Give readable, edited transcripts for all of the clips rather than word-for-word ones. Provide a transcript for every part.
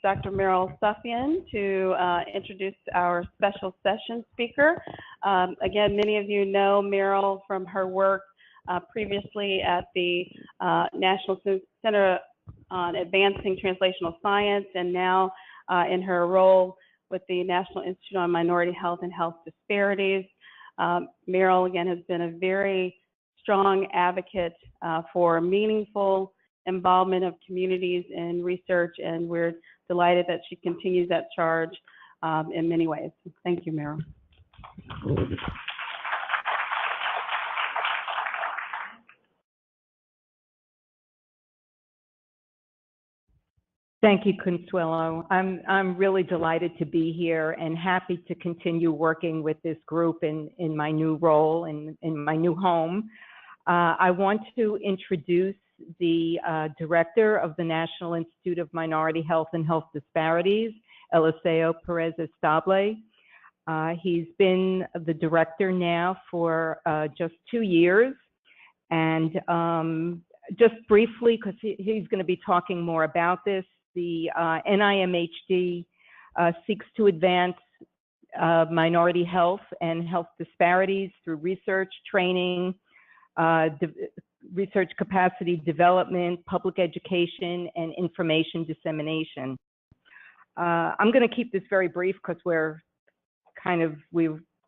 Dr. Meryl Suffian to introduce our special session speaker. Again, many of you know Meryl from her work previously at the National Center on Advancing Translational Science, and now in her role with the National Institute on Minority Health and Health Disparities. Meryl, again, has been a very strong advocate for meaningful involvement of communities in research, and we're delighted that she continues that charge in many ways. Thank you, Meryl. Thank you, Consuelo. I'm really delighted to be here and happy to continue working with this group in my new role and in my new home. I want to introduce the director of the National Institute of Minority Health and Health Disparities, Eliseo Pérez-Stable. He's been the director now for just 2 years. And just briefly, because he's going to be talking more about this, the NIMHD seeks to advance minority health and health disparities through research, training, research capacity development, public education, and information dissemination. I'm going to keep this very brief because we're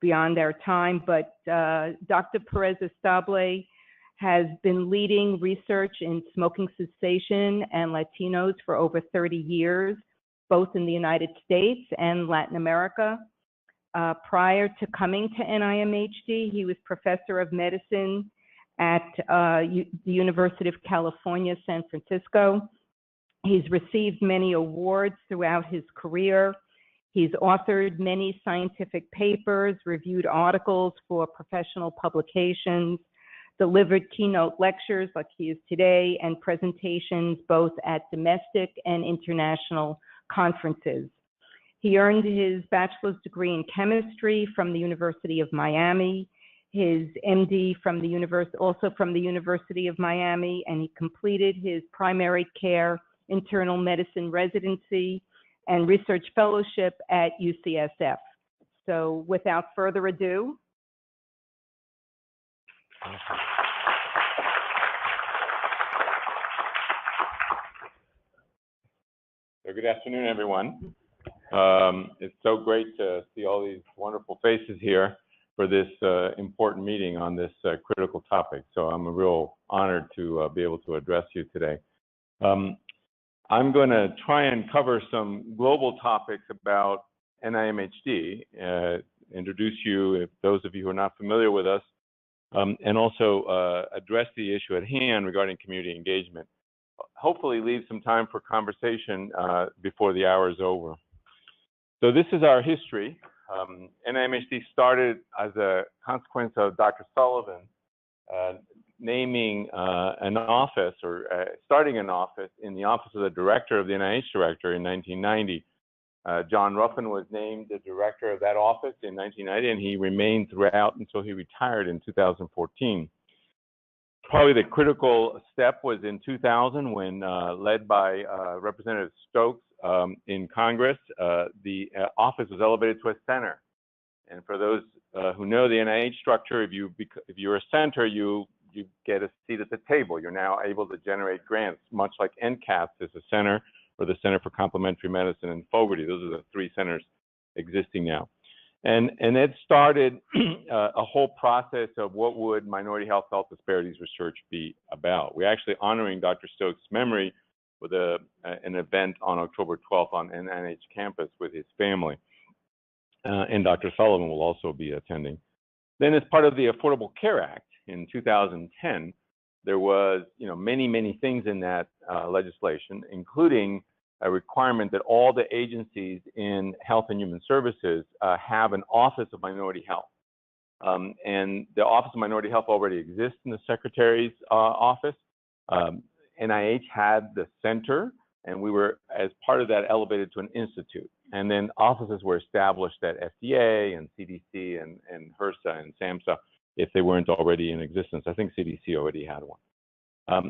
beyond our time, but Dr. Pérez-Stable has been leading research in smoking cessation and Latinos for over 30 years, both in the United States and Latin America. Prior to coming to NIMHD, he was professor of medicine at the University of California, San Francisco. He's received many awards throughout his career. He's authored many scientific papers, reviewed articles for professional publications, delivered keynote lectures like he is today, and presentations both at domestic and international conferences. He earned his bachelor's degree in chemistry from the University of Miami, his MD from the also from the University of Miami, and he completed his primary care internal medicine residency and research fellowship at UCSF. So without further ado. So good afternoon, everyone. It's so great to see all these wonderful faces here for this important meeting on this critical topic. So I'm real honored to be able to address you today. I'm going to try and cover some global topics about NIMHD, introduce you, if those of you who are not familiar with us, and also address the issue at hand regarding community engagement. Hopefully leave some time for conversation before the hour is over. So this is our history. NIMHD started as a consequence of Dr. Sullivan naming an office or starting an office in the office of the director of the NIH director in 1990. John Ruffin was named the director of that office in 1990, and he remained throughout until he retired in 2014. Probably the critical step was in 2000 when, led by Representative Stokes in Congress, the office was elevated to a center. And for those who know the NIH structure, if you're a center, you get a seat at the table. You're now able to generate grants, much like NCATS is a center, or the Center for Complementary Medicine and Fogarty. Those are the 3 centers existing now. And it started a whole process of what would minority health disparities research be about. We're actually honoring Dr. Stokes' memory with an event on October 12th on NIH campus with his family. And Dr. Sullivan will also be attending. Then as part of the Affordable Care Act in 2010, there was many things in that legislation, including a requirement that all the agencies in Health and Human Services have an Office of Minority Health. And the Office of Minority Health already exists in the Secretary's office. NIH had the center, and we were, as part of that, elevated to an institute. And then offices were established at FDA and CDC and HRSA and SAMHSA if they weren't already in existence. I think CDC already had one.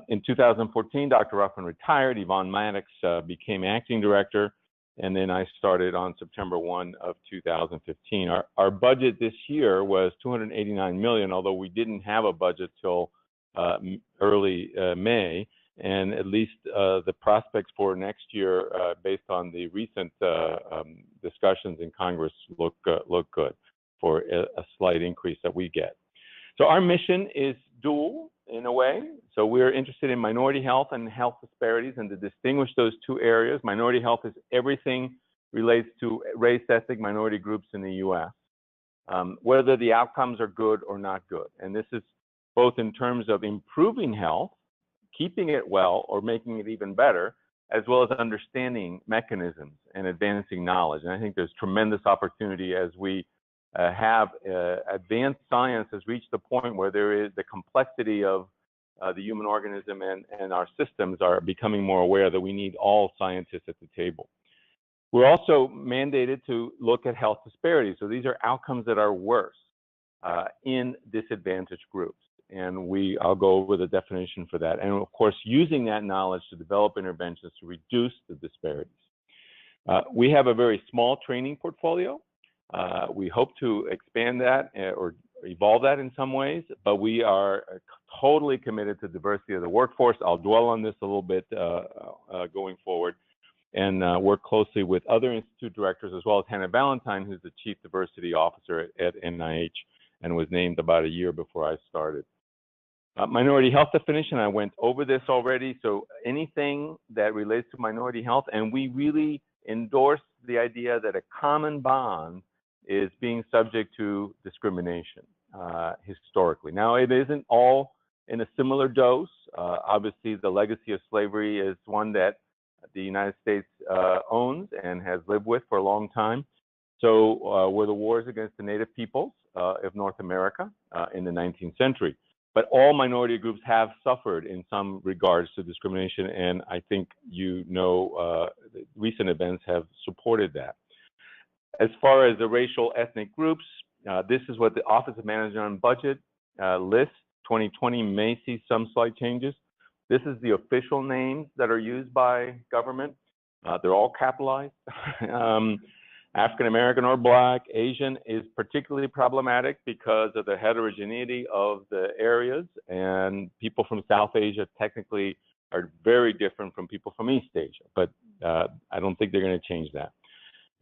In 2014, Dr. Ruffin retired. Yvonne Maddox became acting director. and then I started on September 1 of 2015. Our budget this year was $289 million, although we didn't have a budget till early May, and at least the prospects for next year, based on the recent discussions in Congress, look good for a slight increase that we get. So our mission is dual in a way. So we're interested in minority health and health disparities, and to distinguish those two areas, minority health is everything relates to race, ethnic minority groups in the U.S., whether the outcomes are good or not good. And this is both in terms of improving health, keeping it well, or making it even better, as well as understanding mechanisms and advancing knowledge. And I think there's tremendous opportunity as we have advanced science has reached the point where there is the complexity of the human organism and our systems are becoming more aware that we need all scientists at the table. We're also mandated to look at health disparities. So these are outcomes that are worse in disadvantaged groups. And I'll go over the definition for that. And of course, using that knowledge to develop interventions to reduce the disparities. We have a very small training portfolio. We hope to expand that or evolve that in some ways, but we are totally committed to diversity of the workforce. I'll dwell on this a little bit going forward, and work closely with other institute directors, as well as Hannah Valentine, who's the Chief Diversity Officer at NIH and was named about a year before I started. Minority health definition, I went over this already. So anything that relates to minority health, and we really endorse the idea that a common bond is being subject to discrimination historically. Now, it isn't all in a similar dose. Obviously, the legacy of slavery is one that the United States owns and has lived with for a long time. So were the wars against the native peoples of North America in the 19th century. But all minority groups have suffered in some regards to discrimination, and I think recent events have supported that. As far as the racial ethnic groups, this is what the Office of Management and Budget lists. 2020 may see some slight changes. This is the official names that are used by government. They're all capitalized. African American or Black, Asian is particularly problematic because of the heterogeneity of the areas, and people from South Asia technically are very different from people from East Asia, but I don't think they're going to change that.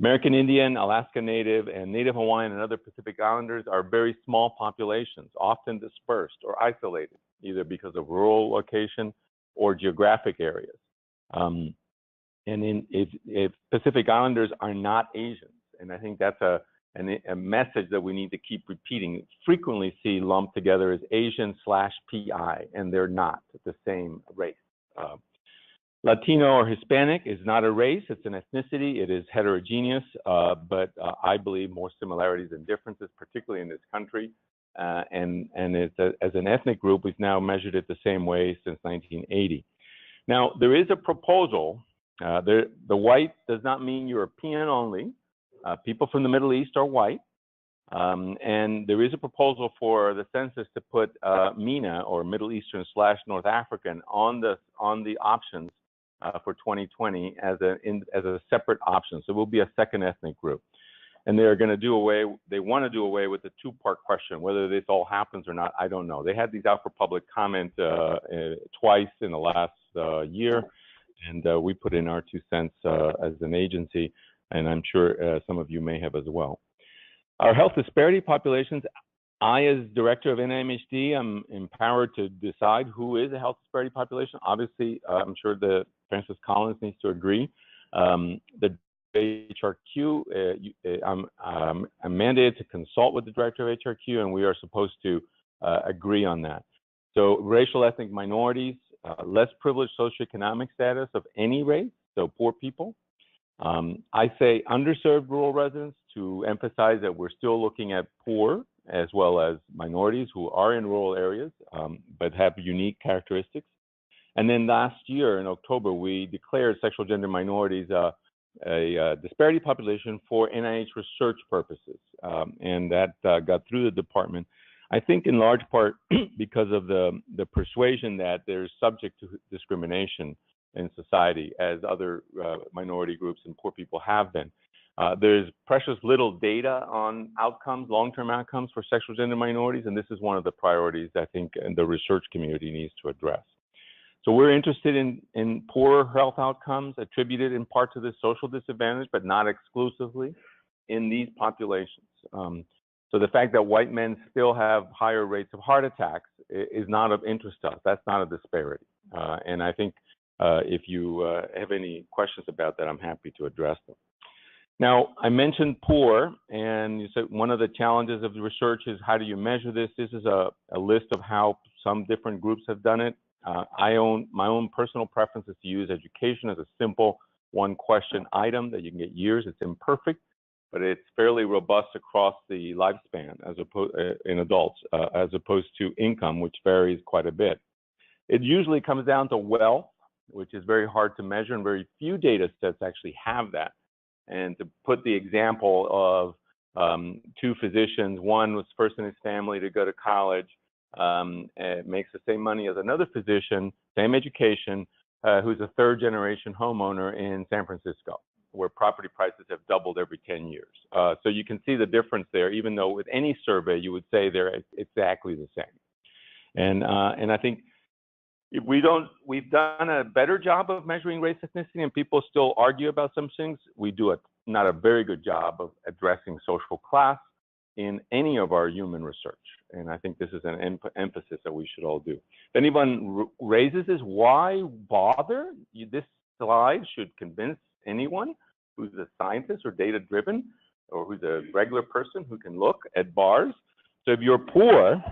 American Indian, Alaska Native, and Native Hawaiian and other Pacific Islanders are very small populations, often dispersed or isolated, either because of rural location or geographic areas. And if Pacific Islanders are not Asians, and I think that's a message that we need to keep repeating. Frequently see lumped together as Asian/PI, and they're not the same race. Latino or Hispanic is not a race, it's an ethnicity. It is heterogeneous, but I believe more similarities than differences, particularly in this country. And as an ethnic group, we've now measured it the same way since 1980. Now, there is a proposal. The white does not mean European only. People from the Middle East are white. And there is a proposal for the census to put MENA, or Middle Eastern/North African, on the options for 2020 as a separate option. So we'll be a second ethnic group. And they want to do away with the two-part question. Whether this all happens or not, I don't know. They had these out for public comment twice in the last year, and we put in our 2 cents as an agency, and I'm sure some of you may have as well. Our health disparity populations, I, as director of NIMHD, am empowered to decide who is a health disparity population. Obviously, I'm sure Francis Collins needs to agree. The HRQ, I'm mandated to consult with the director of HRQ, and we are supposed to agree on that. So racial ethnic minorities, less privileged socioeconomic status of any race, so poor people. I say underserved rural residents to emphasize that we're still looking at poor as well as minorities who are in rural areas, but have unique characteristics. And then last year in October, we declared sexual gender minorities a disparity population for NIH research purposes. And that got through the department, I think in large part because of the persuasion that they're subject to discrimination in society as other minority groups and poor people have been. There's precious little data on outcomes, long-term outcomes for sexual gender minorities, and this is one of the priorities I think the research community needs to address. So we're interested in poor health outcomes attributed in part to this social disadvantage, but not exclusively in these populations. So the fact that white men still have higher rates of heart attacks is not of interest to us. That's not a disparity. And I think if you have any questions about that, I'm happy to address them. Now, I mentioned poor, and you said one of the challenges of the research is how do you measure this? This is a list of how some different groups have done it. My own personal preference is to use education as a simple one-question item that you can get years. It's imperfect, but it's fairly robust across the lifespan as opposed in adults, as opposed to income, which varies quite a bit. It usually comes down to wealth, which is very hard to measure, and very few data sets actually have that. And to put the example of two physicians, one was first in his family to go to college, makes the same money as another physician, same education, who's a third-generation homeowner in San Francisco, where property prices have doubled every 10 years. So you can see the difference there, even though with any survey, you would say they're exactly the same. And I think we've done a better job of measuring race, ethnicity, and people still argue about some things. We do not a very good job of addressing social class in any of our human research. And I think this is an emphasis that we should all do. If anyone raises this, why bother? This slide should convince anyone who's a scientist or data-driven, or who's a regular person who can look at bars. So if you're poor,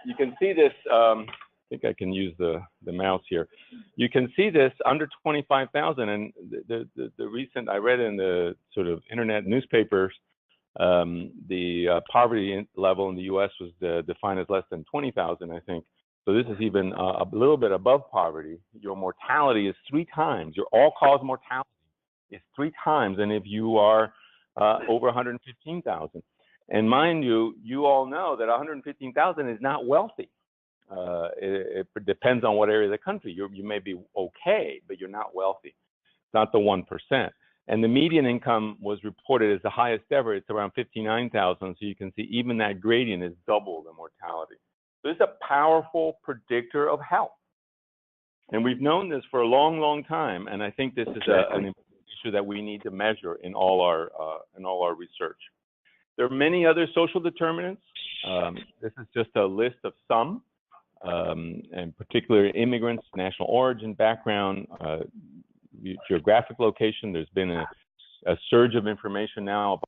you can see this, I think I can use the mouse here. You can see this under 25,000, and the recent, I read in the sort of internet newspapers, the poverty level in the US was defined as less than 20,000, I think. So this is even a little bit above poverty. Your mortality is 3 times, your all-cause mortality is 3 times, and if you are over 115,000. And mind you, you all know that 115,000 is not wealthy. It depends on what area of the country. You may be okay, but you're not wealthy. It's not the 1%. And the median income was reported as the highest ever. It's around 59,000. So you can see even that gradient is double the mortality. So this is a powerful predictor of health. And we've known this for a long, long time. And I think this is an important issue that we need to measure in all our research. There are many other social determinants. This is just a list of some, and particularly immigrants, national origin, background, geographic location. There's been a surge of information now about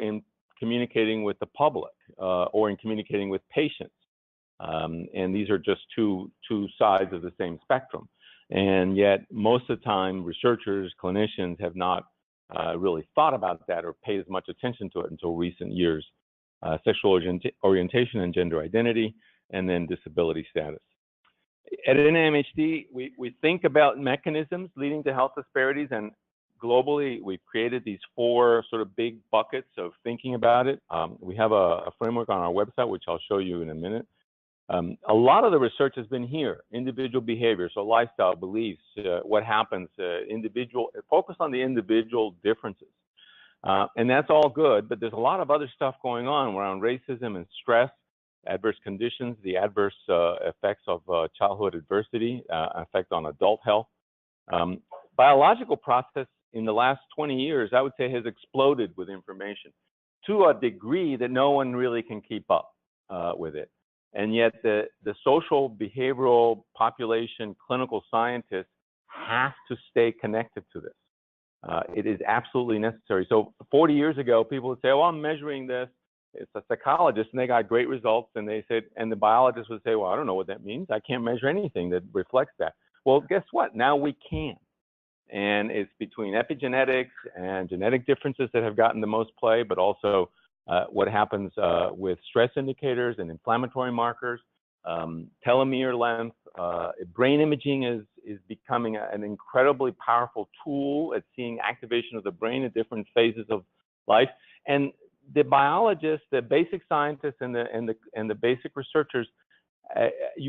in communicating with the public or in communicating with patients. And these are just two sides of the same spectrum. And yet, most of the time, researchers, clinicians have not really thought about that or paid as much attention to it until recent years. Sexual orientation and gender identity, and then disability status. At NIMHD, we think about mechanisms leading to health disparities, and globally, we've created these 4 sort of big buckets of thinking about it. We have a framework on our website, which I'll show you in a minute. A lot of the research has been here, individual behavior, so lifestyle, beliefs, what happens, focus on the individual differences. And that's all good, but there's a lot of other stuff going on around racism and stress, adverse conditions, the adverse effects of childhood adversity, effect on adult health. Biological process in the last 20 years, I would say, has exploded with information to a degree that no one really can keep up with it. And yet the social, behavioral, population, clinical scientists have to stay connected to this. It is absolutely necessary. So 40 years ago, people would say, well, I'm measuring this. It's a psychologist, and they got great results. And they said, and the biologist would say, well, I don't know what that means. I can't measure anything that reflects that. Well, guess what? Now we can. And it's between epigenetics and genetic differences that have gotten the most play, but also what happens with stress indicators and inflammatory markers, telomere length, Brain imaging is becoming an incredibly powerful tool at seeing activation of the brain at different phases of life. And the biologists, the basic scientists, and the basic researchers,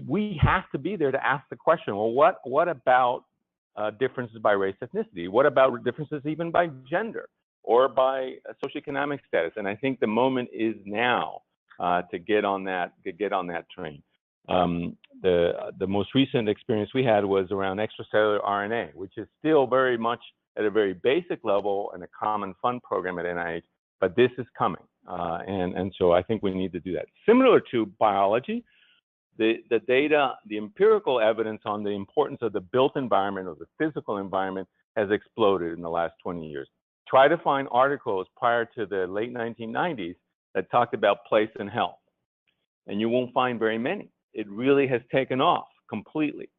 we have to be there to ask the question, well, what about differences by race, ethnicity? What about differences even by gender or by socioeconomic status? And I think the moment is now to get on that train. The most recent experience we had was around extracellular RNA, which is still very much at a very basic level in a common fund program at NIH, but this is coming. And so I think we need to do that. Similar to biology, the data, the empirical evidence on the importance of the built environment or the physical environment has exploded in the last 20 years. Try to find articles prior to the late 1990s that talked about place and health, and you won't find very many. It really has taken off completely.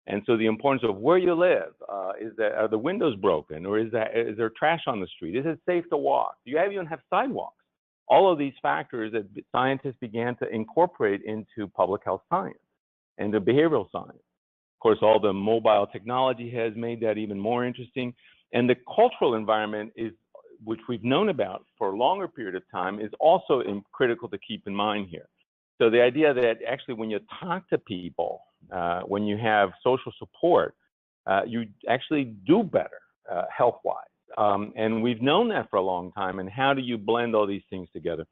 And so the importance of where you live, are the windows broken, or is there trash on the street? Is it safe to walk? Do you even have sidewalks? All of these factors that scientists began to incorporate into public health science and the behavioral science. Of course, all the mobile technology has made that even more interesting. And the cultural environment which we've known about for a longer period of time, is also critical to keep in mind here. So the idea that actually when you talk to people, when you have social support, you actually do better health-wise. And we've known that for a long time. And how do you blend all these things together?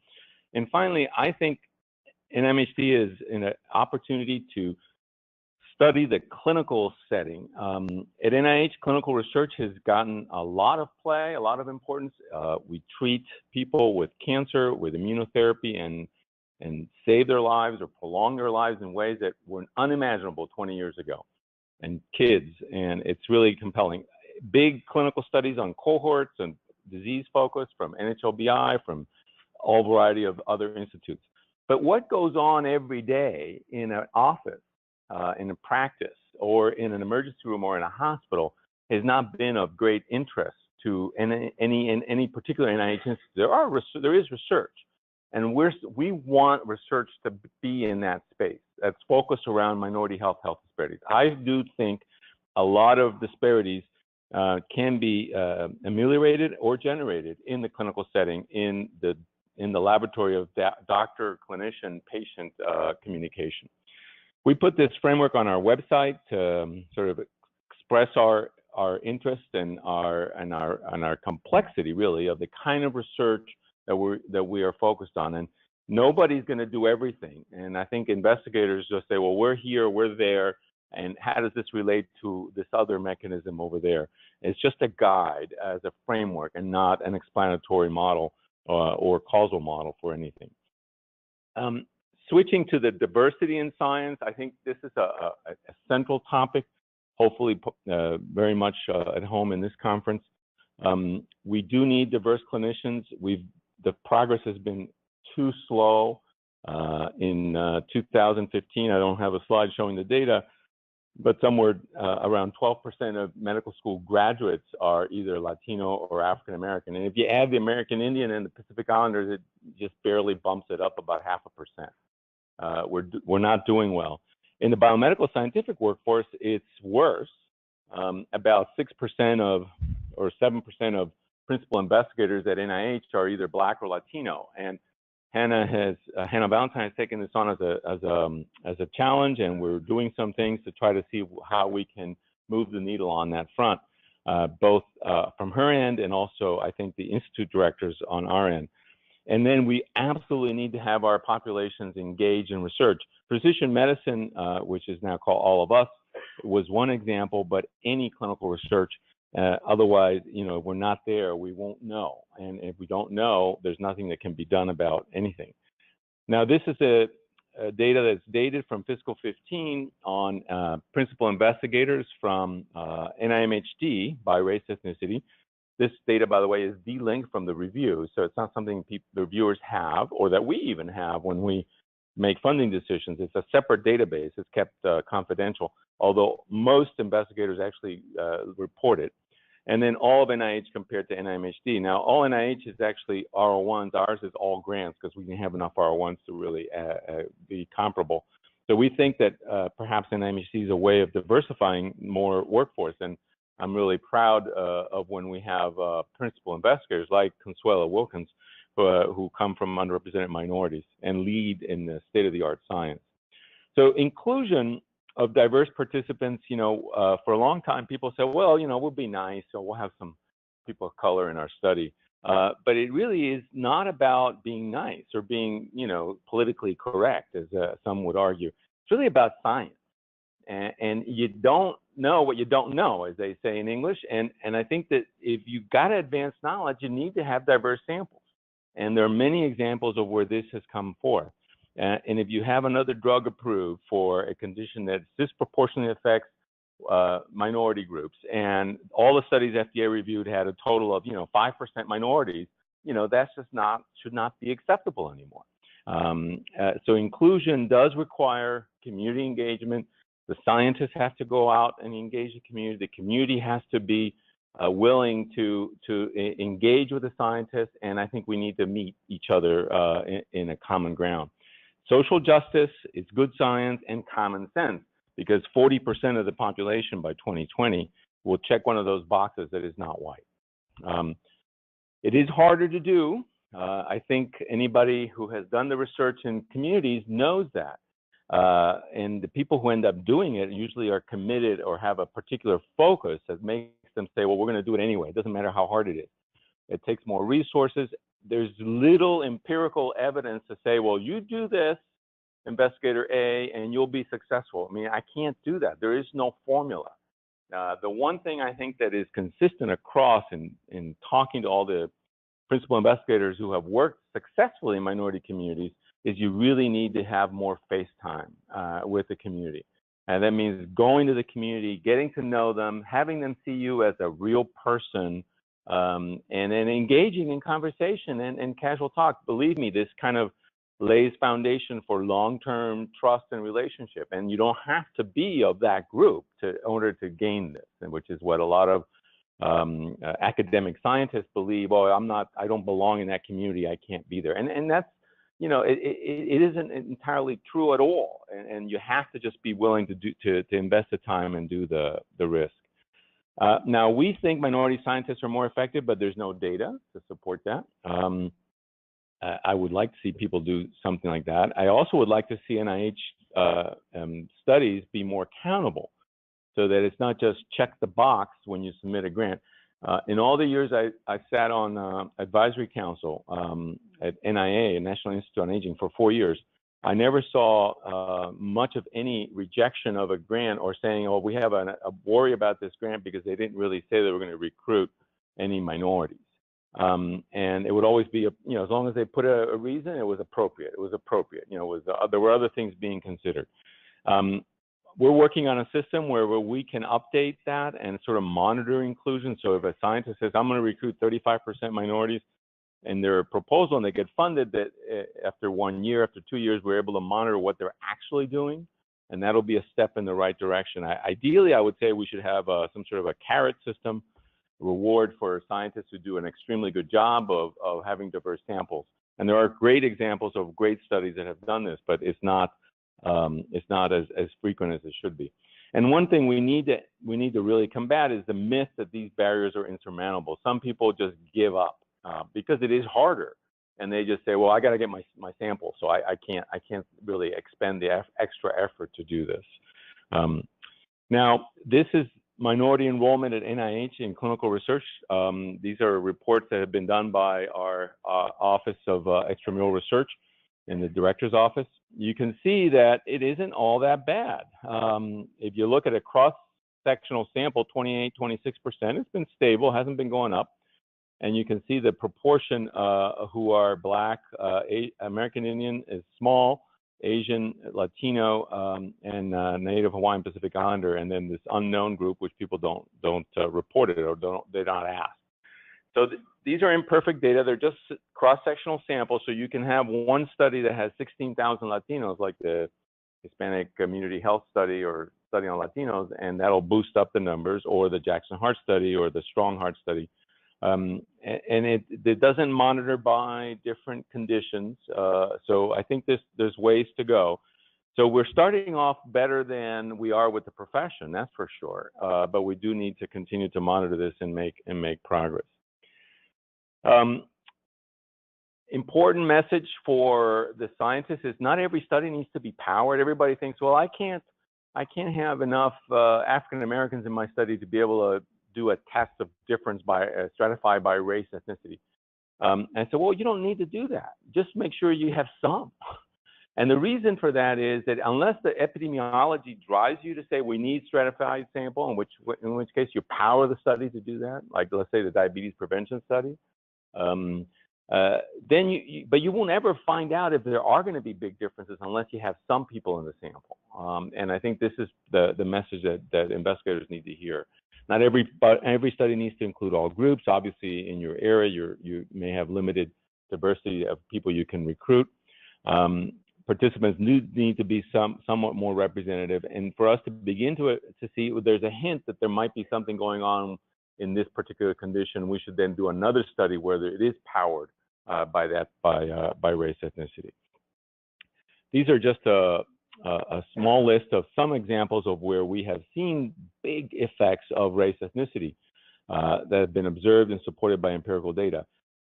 And finally, I think NIMHD is an opportunity to study the clinical setting. At NIH, clinical research has gotten a lot of play, a lot of importance. We treat people with cancer, with immunotherapy, and save their lives or prolong their lives in ways that were unimaginable 20 years ago, and kids, and it's really compelling. Big clinical studies on cohorts and disease focus from NHLBI, from all variety of other institutes. But what goes on every day in an office, in a practice, or in an emergency room or in a hospital has not been of great interest to any particular NIH institute. There is research. And we want research to be in that space that's focused around minority health disparities. I do think a lot of disparities can be ameliorated or generated in the clinical setting, in the laboratory of doctor, clinician, patient communication. We put this framework on our website to sort of express our interest and our complexity, really, of the kind of research that we are focused on. And nobody's going to do everything. And I think investigators just say, well, we're here, we're there, and how does this relate to this other mechanism over there? It's just a guide as a framework and not an explanatory model or causal model for anything. Switching to the diversity in science, I think this is a central topic, hopefully very much at home in this conference. We do need diverse clinicians. The progress has been too slow. In 2015, I don't have a slide showing the data, but somewhere around 12% of medical school graduates are either Latino or African American. And if you add the American Indian and the Pacific Islanders, it just barely bumps it up about 0.5%. We're not doing well. In the biomedical scientific workforce, it's worse. About 6% or 7% of principal investigators at NIH are either Black or Latino. And Hannah Valentine has taken this on as a challenge, and we're doing some things to try to see how we can move the needle on that front, both from her end and also I think the institute directors on our end. And then we absolutely need to have our populations engaged in research. Precision medicine, which is now called All of Us, was one example, but any clinical research. Otherwise, if we're not there, we won't know. And if we don't know, there's nothing that can be done about anything. Now, this is a data that's dated from fiscal 15 on principal investigators from NIMHD by race ethnicity. This data, by the way, is delinked from the review, so it's not something the reviewers have or that we even have when we make funding decisions. It's a separate database. It's kept confidential, although most investigators actually report it. And then all of NIH compared to NIMHD. Now, all NIH is actually R01s. Ours is all grants because we can have enough R01s to really be comparable. So we think that perhaps NIMHD is a way of diversifying more workforce. And I'm really proud of when we have principal investigators like Consuelo Wilkins, who come from underrepresented minorities and lead in the state-of-the-art science. So inclusion of diverse participants, for a long time, people said, well, we'll be nice, so we'll have some people of color in our study. But it really is not about being nice or being, politically correct, as some would argue. It's really about science. And you don't know what you don't know, as they say in English. And I think that if you've got to advance knowledge, you need to have diverse samples. And there are many examples of where this has come forth. And if you have another drug approved for a condition that disproportionately affects minority groups, and all the studies FDA reviewed had a total of 5% minorities, that's just should not be acceptable anymore. So inclusion does require community engagement. The scientists have to go out and engage the community. The community has to be willing to engage with the scientists, and I think we need to meet each other in a common ground. Social justice is good science and common sense, because 40% of the population by 2020 will check one of those boxes that is not white. It is harder to do. I think anybody who has done the research in communities knows that. And the people who end up doing it usually are committed or have a particular focus that makes them say, well, we're going to do it anyway. It doesn't matter how hard it is. It takes more resources. There's little empirical evidence to say, well, you do this, investigator A, and you'll be successful. I mean, I can't do that. There is no formula. The one thing I think that is consistent across in talking to all the principal investigators who have worked successfully in minority communities is you really need to have more face time with the community. And that means going to the community, getting to know them, having them see you as a real person, and then engaging in conversation and casual talk. Believe me, this kind of lays foundation for long-term trust and relationship. And you don't have to be of that group in order to gain this, and which is what a lot of academic scientists believe. Oh, I don't belong in that community. I can't be there. And that's, it isn't entirely true at all. And you have to just be willing to invest the time and do the risk. Now, we think minority scientists are more effective, but there's no data to support that. I would like to see people do something like that. I also would like to see NIH studies be more accountable, so that it's not just check the box when you submit a grant. In all the years I sat on advisory council at NIA, National Institute on Aging, for 4 years, I never saw much of any rejection of a grant or saying, oh, we have a worry about this grant because they didn't really say they were going to recruit any minorities. And it would always be, as long as they put a reason, it was appropriate. It was appropriate. There were other things being considered. We're working on a system where we can update that and sort of monitor inclusion. So if a scientist says, I'm going to recruit 35% minorities in their proposal and they get funded, that after 1 year, after 2 years, we're able to monitor what they're actually doing. And that'll be a step in the right direction. Ideally, I would say we should have some sort of a carrot system, reward for scientists who do an extremely good job of having diverse samples. And there are great examples of great studies that have done this, but it's not as frequent as it should be. And one thing we need to really combat is the myth that these barriers are insurmountable. Some people just give up because it is harder, and they just say, well, I got to get my sample, so I can't really expend the extra effort to do this. Now, this is minority enrollment at NIH in clinical research. These are reports that have been done by our Office of Extramural Research in the director's office. You can see that it isn't all that bad. If you look at a cross-sectional sample, 28, 26%, it's been stable, hasn't been going up. And you can see the proportion who are Black, American Indian is small, Asian, Latino, and Native Hawaiian Pacific Islander, and then this unknown group, which people don't report it or they're not asked. So these are imperfect data. They're just cross-sectional samples. So you can have one study that has 16,000 Latinos, like the Hispanic Community Health Study or Study on Latinos, and that'll boost up the numbers, or the Jackson Heart Study or the Strong Heart Study. And it doesn't monitor by different conditions. So I think there's ways to go. So we're starting off better than we are with the profession, that's for sure. But we do need to continue to monitor this and make progress. Important message for the scientists is not every study needs to be powered. Everybody thinks, well, I can't have enough African Americans in my study to be able to do a test of difference by stratified by race, ethnicity. And so, well, you don't need to do that. Just make sure you have some. And the reason for that is that unless the epidemiology drives you to say we need stratified sample, in which case you power the study to do that, like let's say the diabetes prevention study, then you won't ever find out if there are going to be big differences unless you have some people in the sample. And I think this is the message that investigators need to hear. Not every study needs to include all groups. Obviously, in your area, you may have limited diversity of people you can recruit. Participants need to be somewhat more representative. And for us to begin to see there's a hint that there might be something going on in this particular condition, we should then do another study where it is powered by race, ethnicity. These are just a small list of some examples of where we have seen big effects of race, ethnicity that have been observed and supported by empirical data.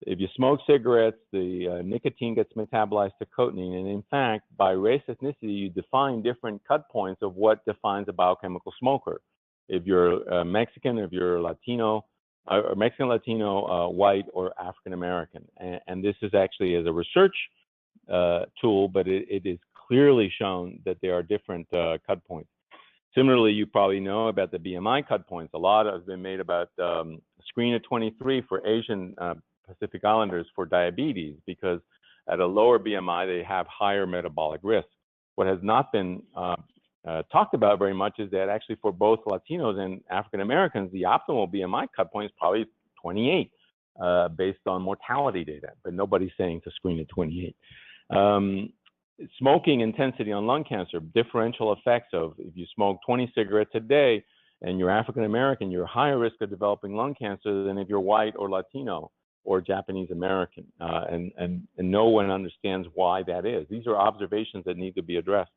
If you smoke cigarettes, the nicotine gets metabolized to cotinine, and in fact, by race, ethnicity, you define different cut points of what defines a biochemical smoker. If you're Mexican, if you're Latino, or Mexican, Latino, white, or African American. And this is actually as a research tool, but it is clearly shown that there are different cut points. Similarly, you probably know about the BMI cut points. A lot has been made about screen at 23 for Asian Pacific Islanders for diabetes, because at a lower BMI, they have higher metabolic risk. What has not been talked about very much is that actually for both Latinos and African Americans, the optimal BMI cut point is probably 28 based on mortality data, but nobody's saying to screen at 28. Smoking intensity on lung cancer, differential effects of if you smoke 20 cigarettes a day and you're African American, you're higher risk of developing lung cancer than if you're white or Latino or Japanese American, and no one understands why that is. These are observations that need to be addressed.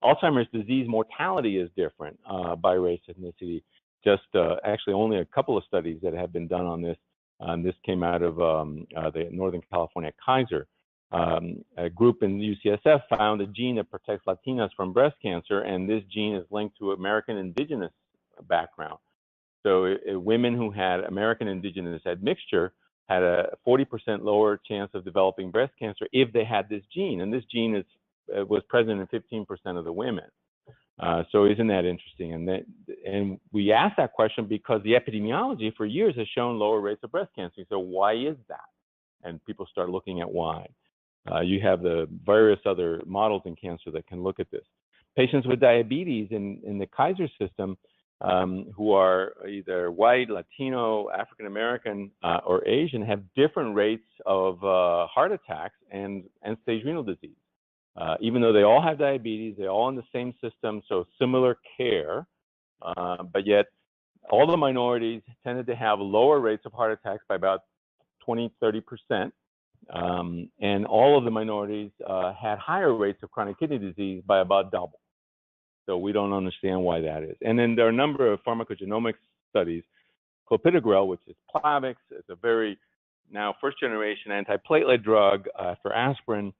Alzheimer's disease mortality is different by race, ethnicity. Just actually only a couple of studies that have been done on this. This came out of the Northern California Kaiser. A group in UCSF found a gene that protects Latinas from breast cancer, and this gene is linked to American indigenous background. So women who had American indigenous admixture had a 40% lower chance of developing breast cancer if they had this gene, and this gene was present in 15% of the women. So isn't that interesting? And we asked that question because the epidemiology for years has shown lower rates of breast cancer. So why is that? And people start looking at why. You have the various other models in cancer that can look at this. Patients with diabetes in the Kaiser system who are either white, Latino, African American, or Asian have different rates of heart attacks and end-stage renal disease. Even though they all have diabetes, they're all in the same system, so similar care, but yet all the minorities tended to have lower rates of heart attacks by about 20–30%, and all of the minorities had higher rates of chronic kidney disease by about double. So we don't understand why that is. And then there are a number of pharmacogenomics studies. Clopidogrel, which is Plavix, it's a very now first-generation antiplatelet drug after aspirin,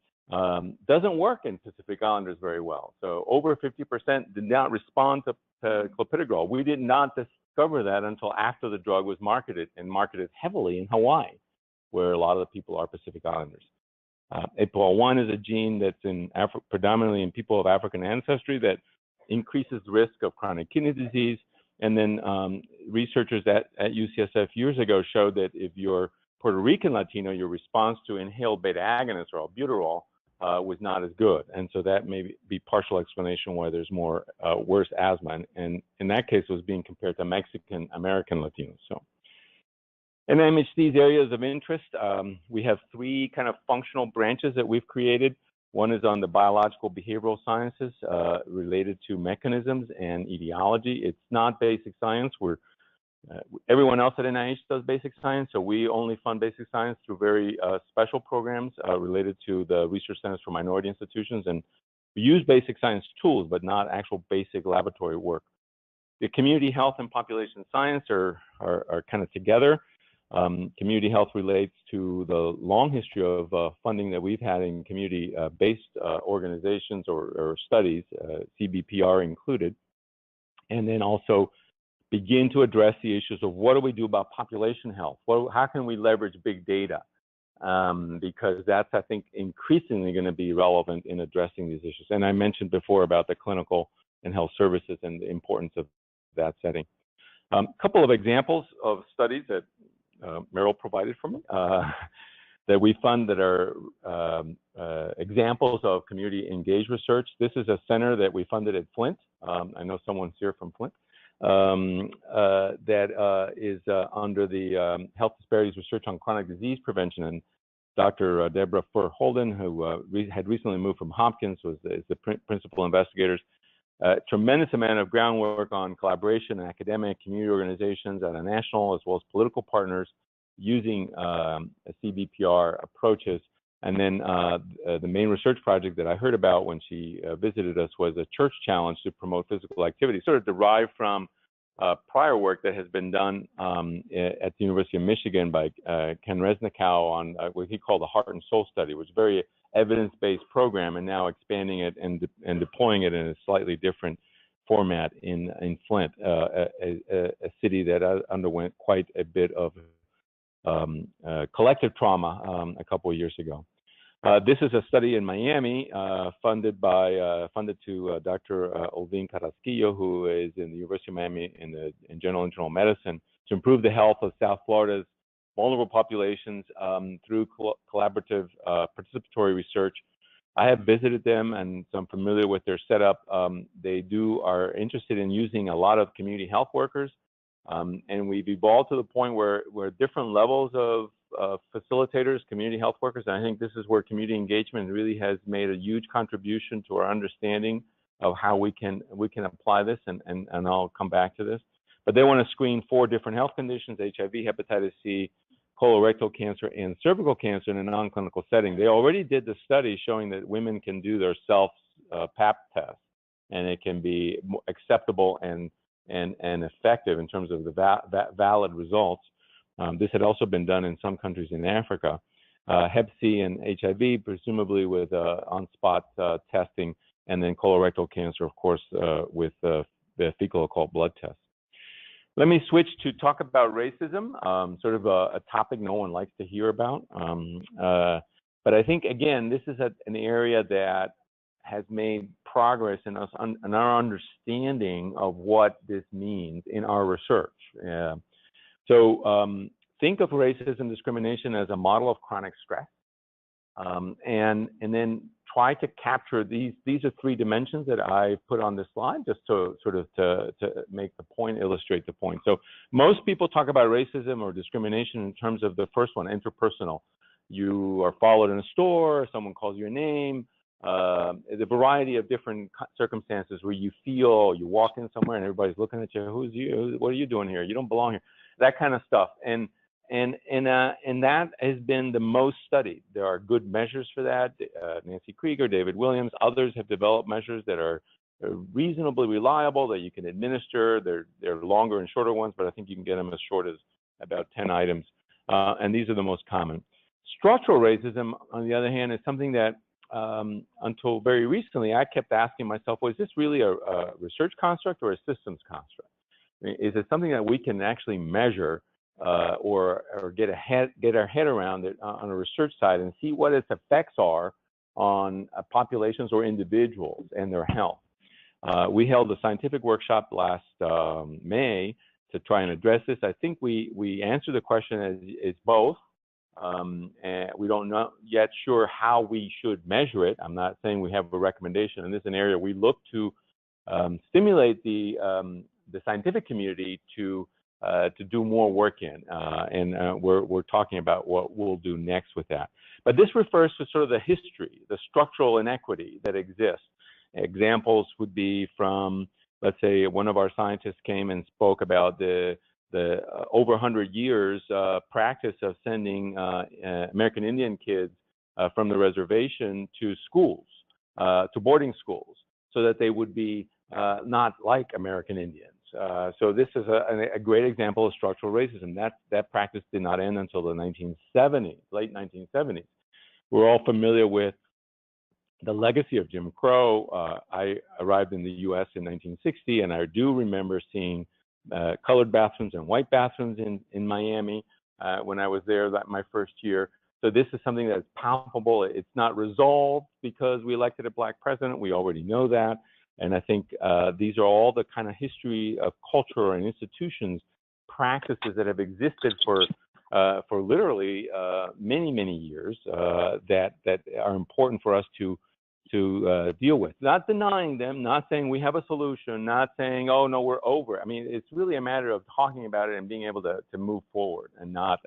doesn't work in Pacific Islanders very well. So over 50% did not respond to clopidogrel. We did not discover that until after the drug was marketed, and marketed heavily in Hawaii, where a lot of the people are Pacific Islanders. APOL1 is a gene that's predominantly in people of African ancestry that increases the risk of chronic kidney disease. And then researchers at UCSF years ago showed that if you're Puerto Rican Latino, your response to inhaled beta agonists or albuterol was not as good. And so that may be partial explanation why there's more worse asthma. And in that case, it was being compared to Mexican American Latinos. So, and NIMHD's areas of interest, we have three kind of functional branches that we've created. One is on the biological behavioral sciences related to mechanisms and etiology. It's not basic science. Everyone else at NIH does basic science, so we only fund basic science through very special programs related to the Research Centers for Minority Institutions and We use basic science tools, but not actual basic laboratory work. The community health and population science are kind of together. Community health relates to the long history of funding that we've had in community-based organizations or studies, CBPR included, and then also begin to address the issues of what do we do about population health? How can we leverage big data? Because that's, I think, increasingly going to be relevant in addressing these issues. And I mentioned before about the clinical and health services and the importance of that setting. A couple of examples of studies that Meryl provided for me that we fund that are examples of community engaged research. This is a center that we funded at Flint. I know someone's here from Flint. That is under the Health Disparities Research on Chronic Disease Prevention. And Dr. Deborah Fur-Holden, who had recently moved from Hopkins, is the principal investigators. Tremendous amount of groundwork on collaboration in academic, community organizations at a national as well as political partners using CBPR approaches. And then the main research project that I heard about when she visited us was a church challenge to promote physical activity, sort of derived from prior work that has been done at the University of Michigan by Ken Resnikow on what he called the Heart and Soul Study, which is a very evidence-based program, and now expanding it and deploying it in a slightly different format in Flint, a city that underwent quite a bit of collective trauma a couple of years ago. This is a study in Miami funded to Dr. Olvin Carrasquillo, who is in the University of Miami in general internal medicine, to improve the health of South Florida's vulnerable populations through collaborative participatory research. I have visited them, and so I'm familiar with their setup. They are interested in using a lot of community health workers, and we've evolved to the point where different levels of facilitators, community health workers, and I think this is where community engagement really has made a huge contribution to our understanding of how we can apply this, and I'll come back to this. But they want to screen 4 different health conditions: HIV, hepatitis C, colorectal cancer, and cervical cancer in a non-clinical setting. They already did the study showing that women can do their self-PAP test, and it can be acceptable and effective in terms of the valid results. This had also been done in some countries in Africa. Hep C and HIV, presumably with on-spot testing, and then colorectal cancer, of course, with the fecal occult blood test. Let me switch to talk about racism, sort of a topic no one likes to hear about. But I think, again, this is an area that has made progress in our understanding of what this means in our research. So think of racism discrimination as a model of chronic stress, and then try to capture these. These are 3 dimensions that I put on this slide just to sort of to make the point, illustrate the point. So most people talk about racism or discrimination in terms of the first one, interpersonal. You are followed in a store, someone calls you a name, the variety of different circumstances where you feel you walk in somewhere and everybody's looking at you. Who's you? What are you doing here? You don't belong here. That kind of stuff. And that has been the most studied. There are good measures for that. Nancy Krieger, David Williams, others have developed measures that are reasonably reliable that you can administer. They're longer and shorter ones, but I think you can get them as short as about 10 items. And these are the most common. Structural racism, on the other hand, is something that until very recently, I kept asking myself, well, is this really a research construct or a systems construct? I mean, is it something that we can actually measure or get our head around it on a research side and see what its effects are on populations or individuals and their health? We held a scientific workshop last May to try and address this. I think we answered the question as both. And we don't know yet sure how we should measure it. I'm not saying we have a recommendation, and this is an area we look to stimulate the scientific community to do more work in, and we're talking about what we'll do next with that. But this refers to sort of the history, the structural inequity that exists. Examples would be from, let's say, one of our scientists came and spoke about the over 100 years practice of sending American Indian kids from the reservation to schools. to boarding schools so that they would be not like American Indians. So this is a great example of structural racism. That practice did not end until the 1970s, late 1970s. We're all familiar with the legacy of Jim Crow. I arrived in the U.S. in 1960, and I do remember seeing colored bathrooms and white bathrooms in Miami when I was there my first year. So this is something that's palpable. It's not resolved because we elected a black president. We already know that. And I think these are all the kind of history of culture and institutions, practices that have existed for literally many, many years that are important for us to deal with. Not denying them, not saying we have a solution, not saying, oh no, we're over. I mean, it's really a matter of talking about it and being able to move forward and not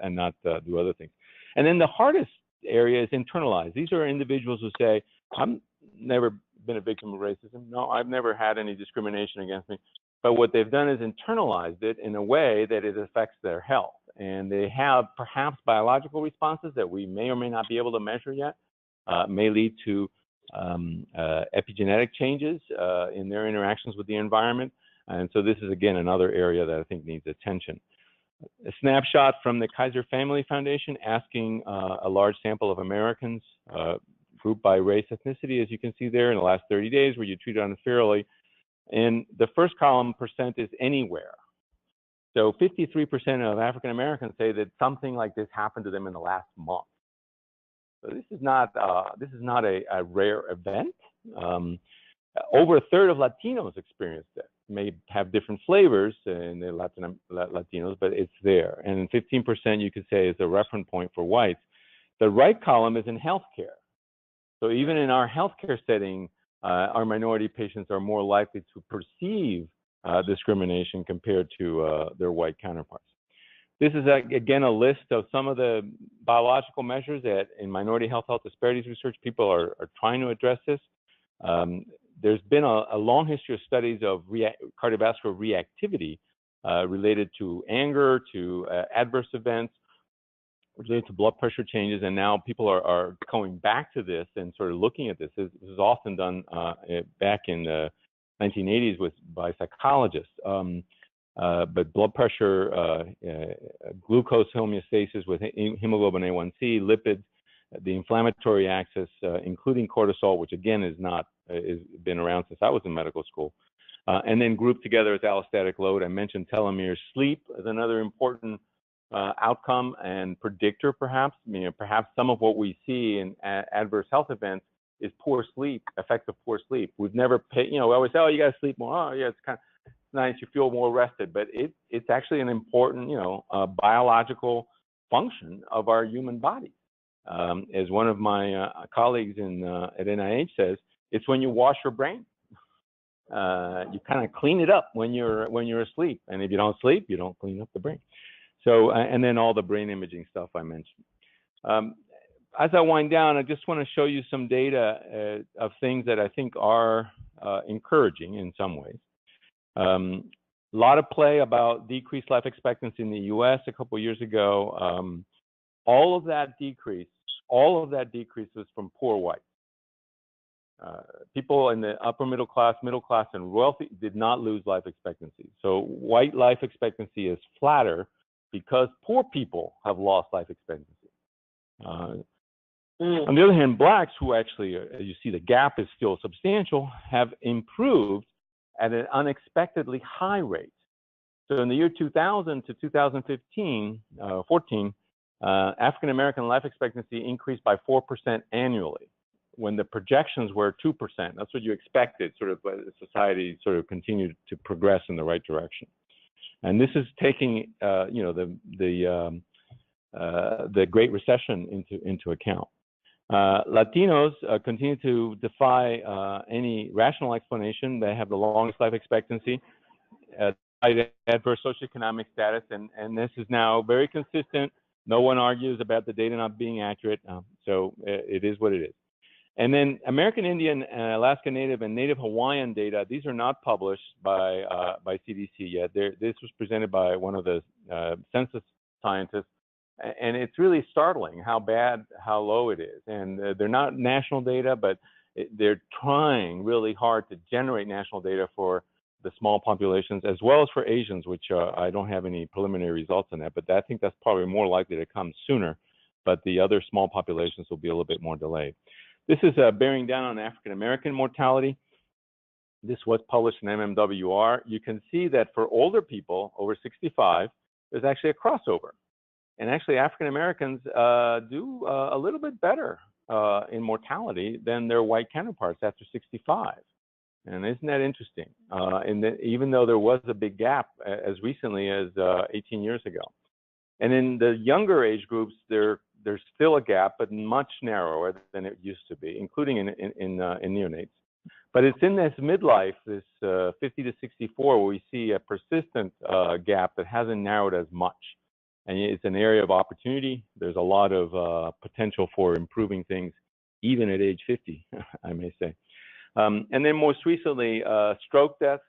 do other things. And then the hardest area is internalized. These are individuals who say, I'm never been a victim of racism. No, I've never had any discrimination against me. But what they've done is internalized it in a way that it affects their health. And they have perhaps biological responses that we may or may not be able to measure yet, may lead to epigenetic changes in their interactions with the environment. And so this is, again, another area that I think needs attention. A snapshot from the Kaiser Family Foundation asking a large sample of Americans grouped by race, ethnicity, as you can see there in the last 30 days, were you treated unfairly? And the first column percent is anywhere. So 53% of African Americans say that something like this happened to them in the last month. So this is not a rare event. Over a third of Latinos experienced it. May have different flavors in the Latinos, but it's there. And 15% you could say is the reference point for whites. The right column is in healthcare. So even in our healthcare setting, our minority patients are more likely to perceive discrimination compared to their white counterparts. This is, again, a list of some of the biological measures that in minority health disparities research, people are trying to address this. There's been a long history of studies of cardiovascular reactivity related to anger, to adverse events, related to blood pressure changes, and now people are going back to this and sort of looking at this. This is often done back in the 1980s by psychologists. But blood pressure, glucose homeostasis with hemoglobin A1C, lipids, the inflammatory axis, including cortisol, which again is been around since I was in medical school, and then grouped together as allostatic load. I mentioned telomeres. Sleep is another important outcome and predictor, perhaps. Perhaps some of what we see in adverse health events is poor sleep, effects of poor sleep. We've never paid, we always say, oh, you got to sleep more. Oh, yeah, it's kind of nice, you feel more rested, but it's actually an important, biological function of our human body. As one of my colleagues at NIH says, it's when you wash your brain. You kind of clean it up when you're asleep, and if you don't sleep, you don't clean up the brain. So, and then all the brain imaging stuff I mentioned. As I wind down, I just want to show you some data of things that I think are encouraging in some ways. A lot of play about decreased life expectancy in the U.S. a couple of years ago. All of that decrease was from poor whites. People in the upper middle class, and wealthy did not lose life expectancy. So white life expectancy is flatter because poor people have lost life expectancy. On the other hand, blacks, who actually, as you see, the gap is still substantial, have improved at an unexpectedly high rate. So in the year 2000 to 2014, African American life expectancy increased by 4% annually, when the projections were 2%. That's what you expected, sort of, as society sort of continued to progress in the right direction. And this is taking, the Great Recession into account. Latinos continue to defy any rational explanation. They have the longest life expectancy, adverse socioeconomic status, and this is now very consistent. No one argues about the data not being accurate, so it is what it is. And then American Indian, Alaska Native, and Native Hawaiian data, these are not published by CDC yet. This was presented by one of the census scientists, and it's really startling how low it is. And they're not national data, but they're trying really hard to generate national data for the small populations as well as for Asians, which I don't have any preliminary results on that, but I think that's probably more likely to come sooner. But the other small populations will be a little bit more delayed. This is bearing down on African American mortality. This was published in MMWR. You can see that for older people over 65, there's actually a crossover. And actually, African Americans do a little bit better in mortality than their white counterparts after 65. And isn't that interesting? Even though there was a big gap as recently as 18 years ago. And in the younger age groups, there's still a gap, but much narrower than it used to be, including in neonates. But it's in this midlife, this 50 to 64, where we see a persistent gap that hasn't narrowed as much. And it's an area of opportunity. There's a lot of potential for improving things, even at age 50, I may say. And then most recently, stroke deaths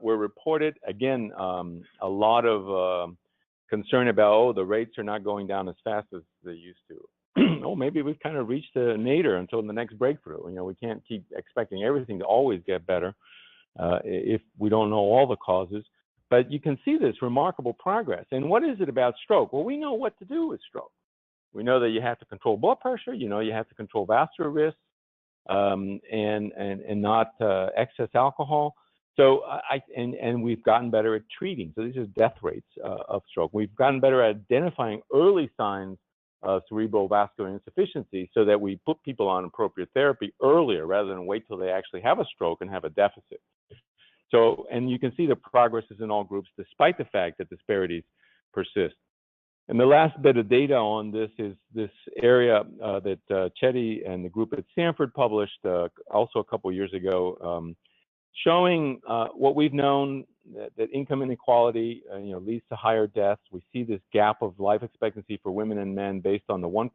were reported. Again, a lot of concern about, oh, the rates are not going down as fast as they used to. Oh, maybe we've kind of reached a nadir until the next breakthrough. You know, we can't keep expecting everything to always get better if we don't know all the causes. But you can see this remarkable progress. And what is it about stroke? Well, we know what to do with stroke. We know that you have to control blood pressure. You know, you have to control vascular risks and not excess alcohol. So and we've gotten better at treating. So these are death rates of stroke. We've gotten better at identifying early signs of cerebral vascular insufficiency so that we put people on appropriate therapy earlier rather than wait till they actually have a stroke and have a deficit. So, and you can see the progress is in all groups despite the fact that disparities persist. And the last bit of data on this is this area that Chetty and the group at Stanford published also a couple years ago, showing what we've known, that income inequality leads to higher deaths. We see this gap of life expectancy for women and men based on the 1%,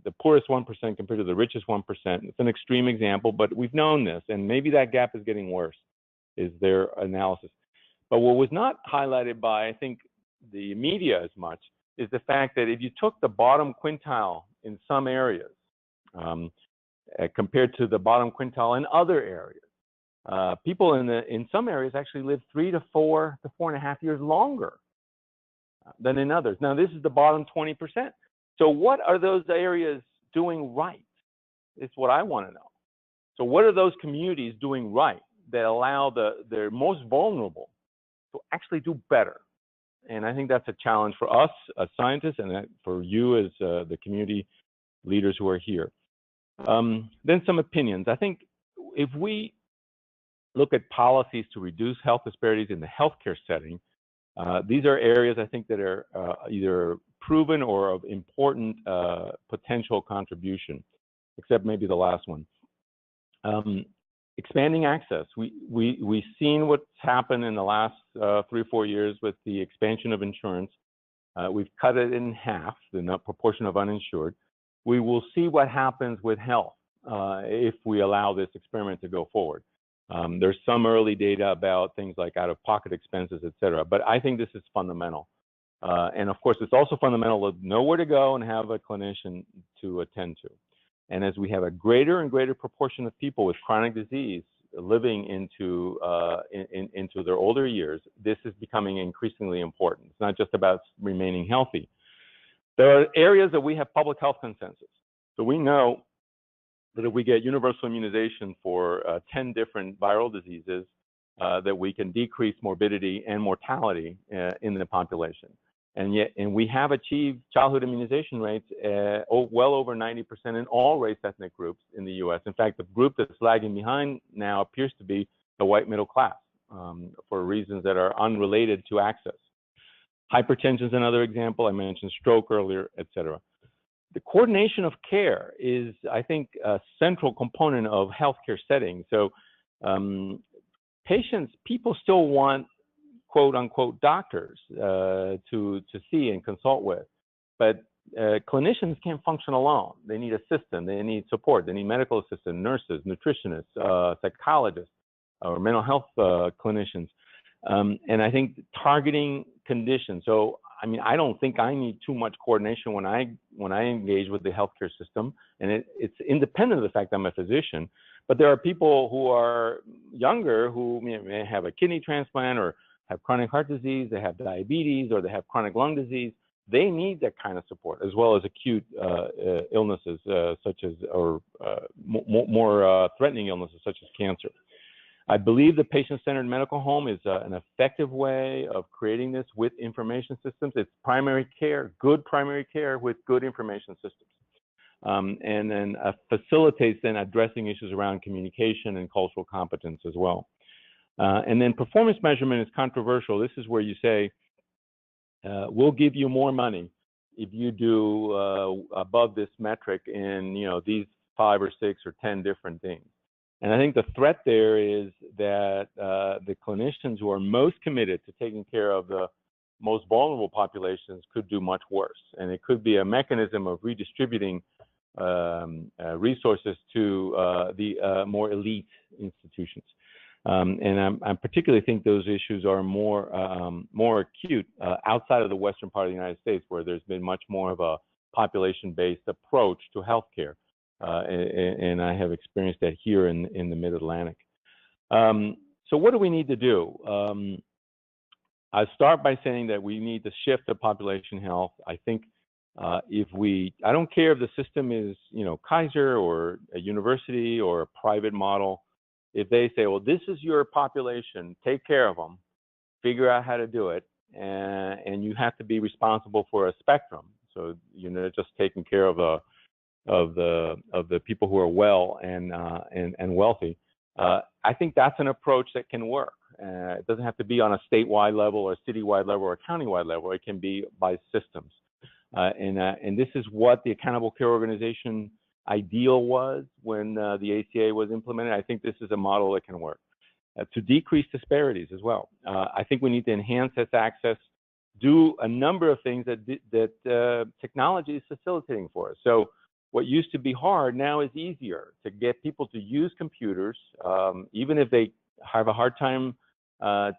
the poorest 1% compared to the richest 1%. It's an extreme example, but we've known this, and maybe that gap is getting worse, is their analysis. But what was not highlighted by, I think, the media as much is the fact that if you took the bottom quintile in some areas compared to the bottom quintile in other areas, people in some areas actually live 3 to 4 to 4.5 years longer than in others. Now, this is the bottom 20%. So what are those areas doing right? It's what I want to know. So what are those communities doing right that allow the most vulnerable to actually do better? And I think that's a challenge for us as scientists and for you as the community leaders who are here. Then some opinions. I think if we look at policies to reduce health disparities in the healthcare setting, these are areas I think that are either proven or of important potential contribution, except maybe the last one. Expanding access. We've seen what's happened in the last 3 or 4 years with the expansion of insurance. We've cut it in half, the proportion of uninsured. We will see what happens with health if we allow this experiment to go forward. There's some early data about things like out-of-pocket expenses, et cetera, but I think this is fundamental. And of course, it's also fundamental to know where to go and have a clinician to attend to. And as we have a greater and greater proportion of people with chronic disease living into their older years, this is becoming increasingly important. It's not just about remaining healthy. There are areas that we have public health consensus. So we know that if we get universal immunization for 10 different viral diseases, that we can decrease morbidity and mortality in the population. And we have achieved childhood immunization rates well over 90% in all race ethnic groups in the US. In fact, the group that's lagging behind now appears to be the white middle class for reasons that are unrelated to access. Hypertension is another example. I mentioned stroke earlier, et cetera. The coordination of care is, I think, a central component of healthcare settings. So people still want quote unquote doctors to see and consult with, but clinicians can't function alone. They need assistance, they need support, they need medical assistants, nurses, nutritionists, psychologists, or mental health clinicians. And I think targeting conditions. So I mean, I don't think I need too much coordination when I engage with the healthcare system, and it's independent of the fact I'm a physician. But there are people who are younger who may have a kidney transplant or have chronic heart disease, they have diabetes, or they have chronic lung disease. They need that kind of support, as well as acute illnesses such as, or more threatening illnesses such as cancer. I believe the patient-centered medical home is an effective way of creating this with information systems. It's primary care, good primary care with good information systems. And then facilitates then addressing issues around communication and cultural competence as well. And then performance measurement is controversial. This is where you say, we'll give you more money if you do above this metric in these 5 or 6 or 10 different things. And I think the threat there is that the clinicians who are most committed to taking care of the most vulnerable populations could do much worse. And it could be a mechanism of redistributing resources to the more elite institutions. And I particularly think those issues are more acute outside of the western part of the United States, where there's been much more of a population-based approach to healthcare. And I have experienced that here in the Mid-Atlantic. So what do we need to do? I start by saying that we need to shift to population health. I think I don't care if the system is, Kaiser or a university or a private model. If they say, well, this is your population, take care of them, figure out how to do it, and you have to be responsible for a spectrum. So you're not just taking care of the people who are well and wealthy. I think that's an approach that can work. It doesn't have to be on a statewide level or a citywide level or a countywide level. It can be by systems. And this is what the Accountable Care Organization ideal was when the ACA was implemented. I think this is a model that can work. To decrease disparities as well. I think we need to enhance this access, do a number of things that technology is facilitating for us. So what used to be hard now is easier to get people to use computers, even if they have a hard time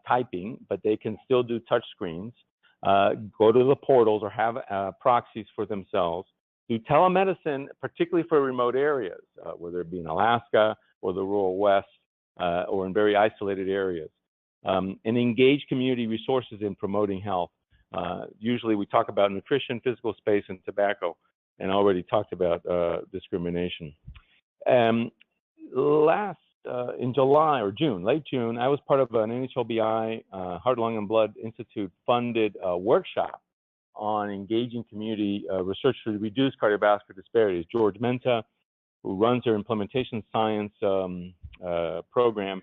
typing, but they can still do touch screens, go to the portals or have proxies for themselves, do telemedicine, particularly for remote areas, whether it be in Alaska or the rural West or in very isolated areas, and engage community resources in promoting health. Usually we talk about nutrition, physical space, and tobacco, and I already talked about discrimination. In July or June, late June, I was part of an NHLBI Heart, Lung, and Blood Institute funded workshop on engaging community research to reduce cardiovascular disparities. George Menta, who runs their implementation science program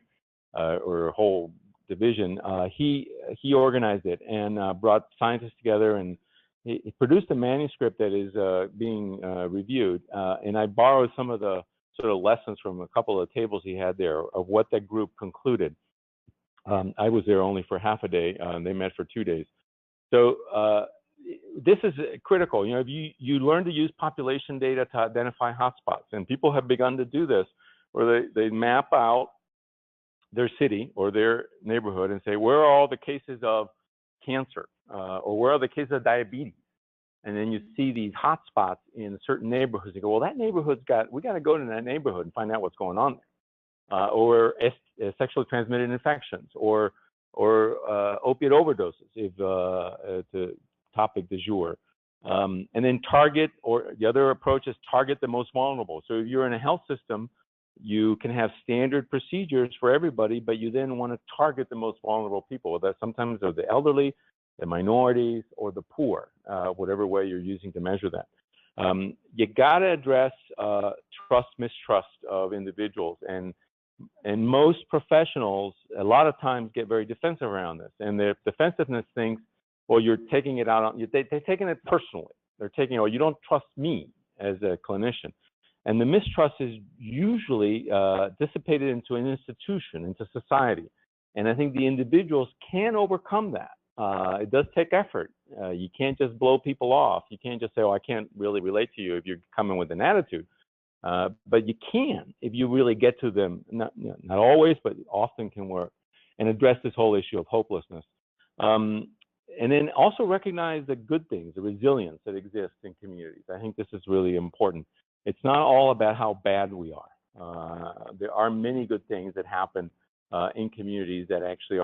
or whole division, he organized it and brought scientists together, and he produced a manuscript that is being reviewed. And I borrowed some of the sort of lessons from a couple of tables he had there of what that group concluded. I was there only for half a day. They met for 2 days. So this is critical. If you learn to use population data to identify hotspots, and people have begun to do this, where they map out their city or their neighborhood and say, where are all the cases of cancer, or where are the cases of diabetes? And then you see these hotspots in certain neighborhoods. You go, well, that neighborhood's we got to go to that neighborhood and find out what's going on there. Or sexually transmitted infections, or opiate overdoses, if the topic du jour. And then target, or the other approach is target the most vulnerable. So if you're in a health system, you can have standard procedures for everybody, but you then want to target the most vulnerable people. That sometimes are the elderly, the minorities, or the poor, whatever way you're using to measure that. You got to address trust, mistrust of individuals, and most professionals a lot of times get very defensive around this, and their defensiveness thinks, well, you're taking it out on, they're taking it personally. They're taking, oh, you don't trust me as a clinician. And the mistrust is usually dissipated into an institution, into society. And I think the individuals can overcome that. It does take effort. You can't just blow people off. You can't just say, oh, I can't really relate to you if you're coming with an attitude. But you can if you really get to them, not always, but often can work, and address this whole issue of hopelessness. and then also recognize the good things, the resilience that exists in communities. I think this is really important. It's not all about how bad we are. There are many good things that happen in communities that actually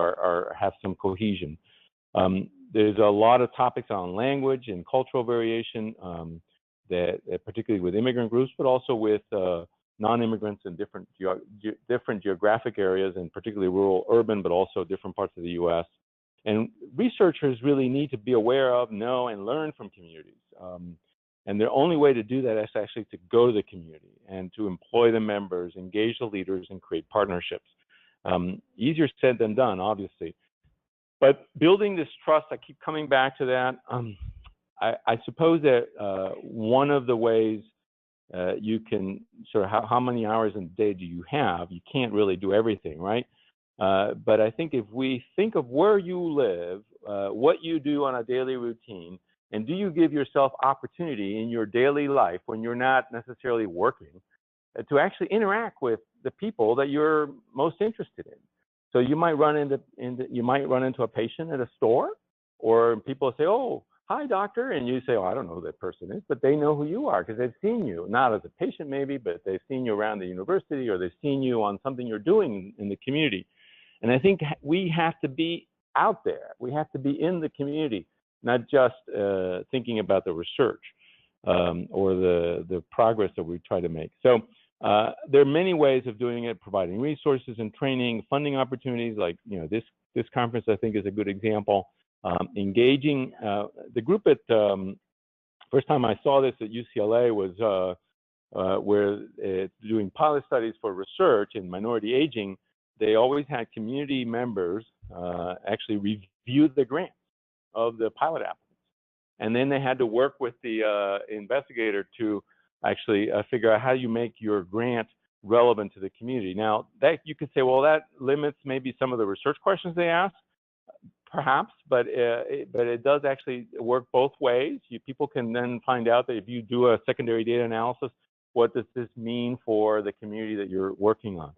have some cohesion. There's a lot of topics on language and cultural variation, that particularly with immigrant groups, but also with non-immigrants in different geographic areas, and particularly rural, urban, but also different parts of the U.S. And researchers really need to be aware of, know, and learn from communities. And the only way to do that is actually to go to the community and to employ the members, engage the leaders, and create partnerships. Easier said than done, obviously. But building this trust, I keep coming back to that. I suppose that one of the ways you can sort of, how many hours in a day do you have? You can't really do everything, right? But I think if we think of where you live, what you do on a daily routine, and do you give yourself opportunity in your daily life when you're not necessarily working to actually interact with the people that you're most interested in? So you might run into a patient at a store, or people say, "Oh, hi, doctor," and you say, "Oh, I don't know who that person is," but they know who you are because they've seen you, not as a patient maybe, but they've seen you around the university, or they've seen you on something you're doing in the community. And I think we have to be out there. We have to be in the community, not just thinking about the research or the progress that we try to make. So there are many ways of doing it, providing resources and training, funding opportunities, like this conference I think is a good example. Engaging the group at first time I saw this at UCLA was where doing pilot studies for research in minority aging. They always had community members actually review the grants of the pilot applicants, and then they had to work with the investigator to actually figure out how you make your grant relevant to the community. Now, that you could say, well, that limits maybe some of the research questions they ask, perhaps, but it does actually work both ways. People can then find out that if you do a secondary data analysis, what does this mean for the community that you're working on?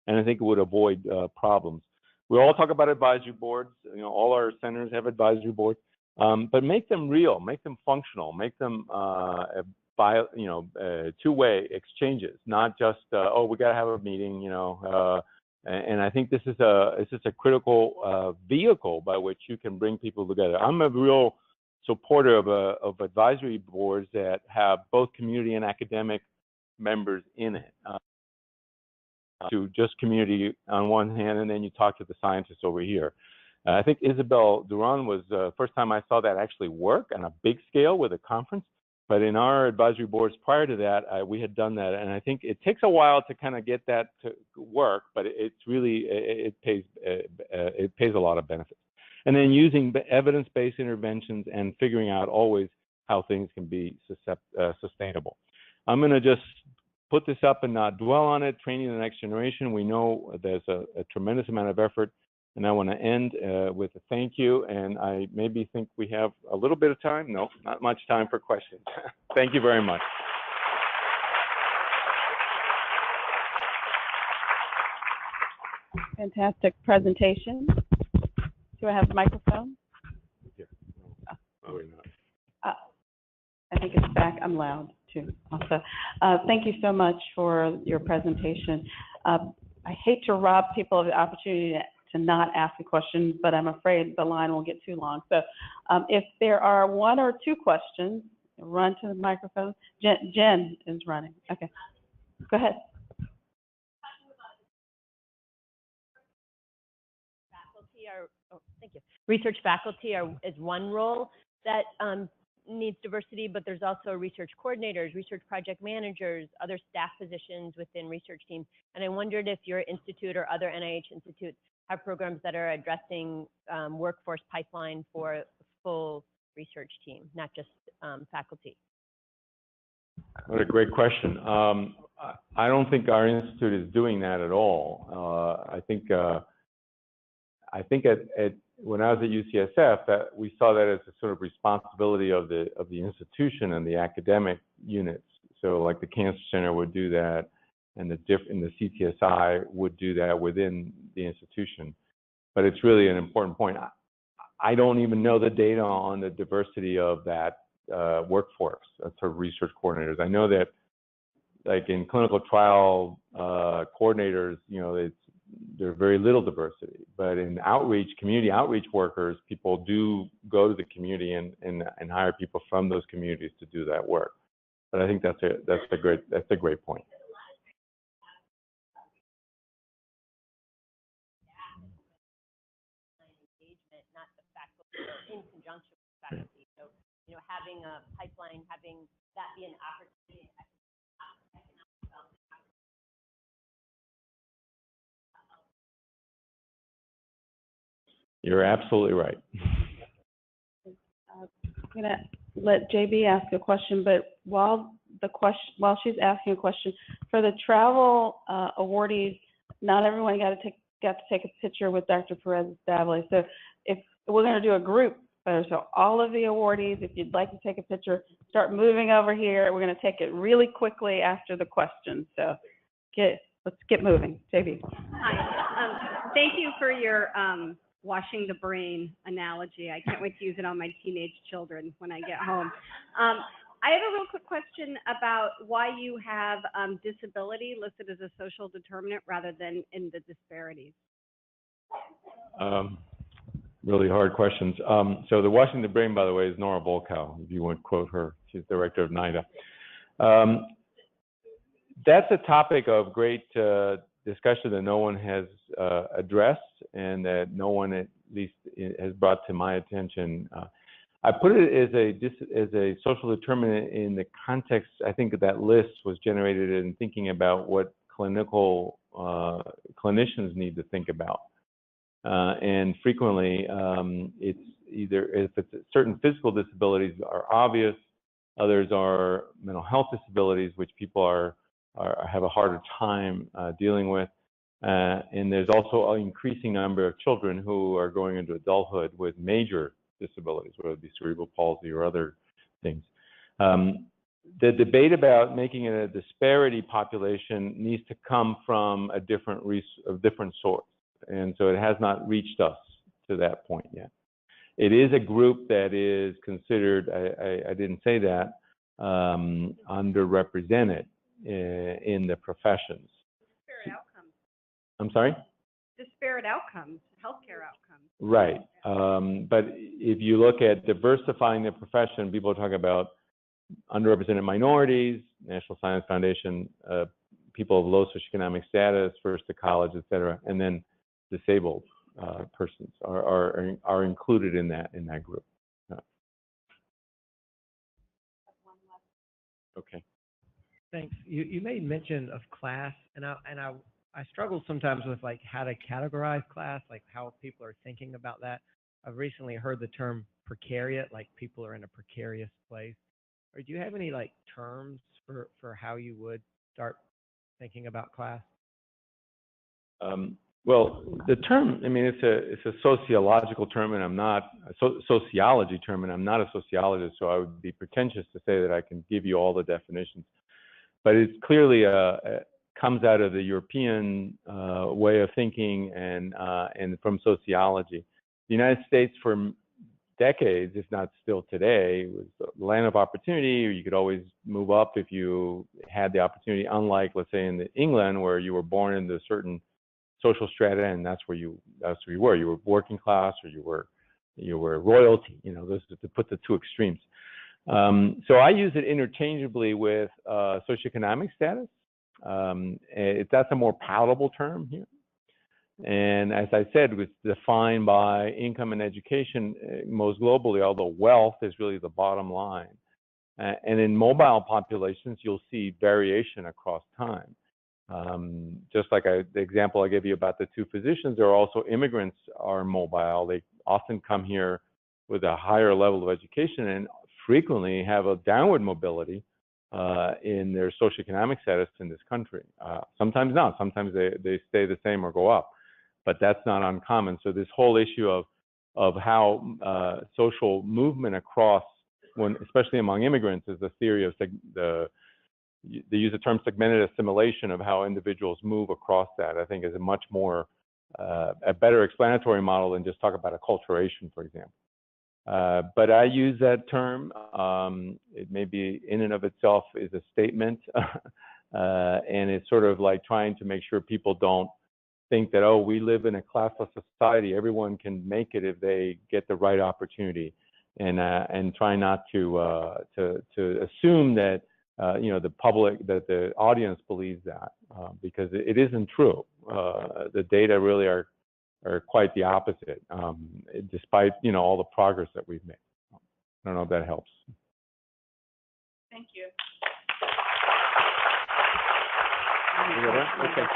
And I think it would avoid problems. We all talk about advisory boards. All our centers have advisory boards, but make them real, make them functional, make them two-way exchanges, not just oh, we got to have a meeting, and I think this is a critical vehicle by which you can bring people together. I'm a real supporter of advisory boards that have both community and academic members in it. To just community on one hand, and then you talk to the scientists over here. I think Isabel Duran was the first time I saw that actually work on a big scale with a conference. But in our advisory boards prior to that, we had done that, and I think it takes a while to kind of get that to work, but it's really it pays a lot of benefits. And then using evidence-based interventions and figuring out always how things can be sustainable. I'm going to just put this up and not dwell on it. Training the next generation. We know there's a tremendous amount of effort. And I want to end with a thank you. And I maybe think we have a little bit of time. No, not much time for questions. Thank you very much. Fantastic presentation. Do I have a microphone? Yeah. No, probably not. I think it's back. I'm loud too. Also, thank you so much for your presentation. I hate to rob people of the opportunity to not ask a question, but I'm afraid the line will get too long. So if there are one or two questions, run to the microphone. Jen is running. Okay, go ahead. Thank you. Research faculty is one role that needs diversity, but there's also research coordinators, research project managers, other staff positions within research teams. And I wondered if your institute or other NIH institutes have programs that are addressing workforce pipeline for a full research team, not just faculty. What a great question. I don't think our institute is doing that at all. I think when I was at UCSF, that we saw that as a sort of responsibility of the institution and the academic units. So like the Cancer Center would do that, and the CTSI would do that within the institution. But it's really an important point. I don't even know the data on the diversity of that workforce, sort of research coordinators. I know that, like in clinical trial coordinators, there's very little diversity. But in outreach, community outreach workers, people do go to the community and hire people from those communities to do that work. But I think that's a great point. Engagement, not the faculty, or in conjunction with faculty. So, having a pipeline, having that be an opportunity. You're absolutely right. I'm going to let JB ask a question, but while she's asking a question, for the travel awardees, not everyone got to take a picture with Dr. Pérez-Stable. So if we're going to do a group photo, so all of the awardees, if you'd like to take a picture, start moving over here. We're going to take it really quickly after the questions. So let's get moving. JB. Hi. Thank you for your washing the brain analogy. I can't wait to use it on my teenage children when I get home. I have a real quick question about why you have disability listed as a social determinant rather than in the disparities. Really hard questions. So the washing the brain, by the way, is Nora Volkow, if you want to quote her. She's director of NIDA. That's a topic of great discussion that no one has addressed and that no one at least has brought to my attention. I put it as a social determinant in the context. I think that list was generated in thinking about what clinicians need to think about. And frequently, it's either, if it's certain physical disabilities are obvious, others are mental health disabilities, which people have a harder time dealing with. And there's also an increasing number of children who are going into adulthood with major disabilities, whether it be cerebral palsy or other things. The debate about making it a disparity population needs to come from a different source. And so it has not reached us to that point yet. It is a group that is considered, I didn't say that, underrepresented in the professions. Disparate outcomes. I'm sorry? Disparate outcomes, healthcare outcomes. Right. But if you look at diversifying the profession, people talk about underrepresented minorities, National Science Foundation, people of low socioeconomic status, first to college, et cetera, and then disabled persons are included in that group. Okay. Thanks. You made mention of class, and I struggle sometimes with like how to categorize class, like how people are thinking about that. I've recently heard the term precariat, like people are in a precarious place. Or do you have any like terms for how you would start thinking about class? Well, the term, I mean, it's a sociological term, and I'm not a sociology term, and I'm not a sociologist, so I would be pretentious to say that I can give you all the definitions. But it's clearly comes out of the European way of thinking and from sociology. The United States, for decades, if not still today, was the land of opportunity. You could always move up if you had the opportunity. Unlike, let's say, in England, where you were born into a certain social strata, and that's where you were. You were working class, or you were royalty. Those are to put the two extremes. So I use it interchangeably with socioeconomic status. That's a more palatable term here. And as I said, it's defined by income and education most globally, although wealth is really the bottom line. And in mobile populations, you'll see variation across time. Just like the example I gave you about the two physicians, there are also immigrants are mobile. They often come here with a higher level of education and frequently have a downward mobility in their socioeconomic status in this country. Sometimes not. Sometimes they stay the same or go up, but that's not uncommon. So this whole issue of how social movement across, especially among immigrants, is the theory of they use the term segmented assimilation of how individuals move across that. I think is a much more a better explanatory model than just talk about acculturation, for example. But I use that term. It may be in and of itself is a statement, and it's sort of like trying to make sure people don't think that, oh, we live in a classless society. Everyone can make it if they get the right opportunity, and try not to assume that the public, that the audience believes that, because it isn't true. The data really are quite the opposite, despite all the progress that we've made. I don't know if that helps. Thank you. Okay.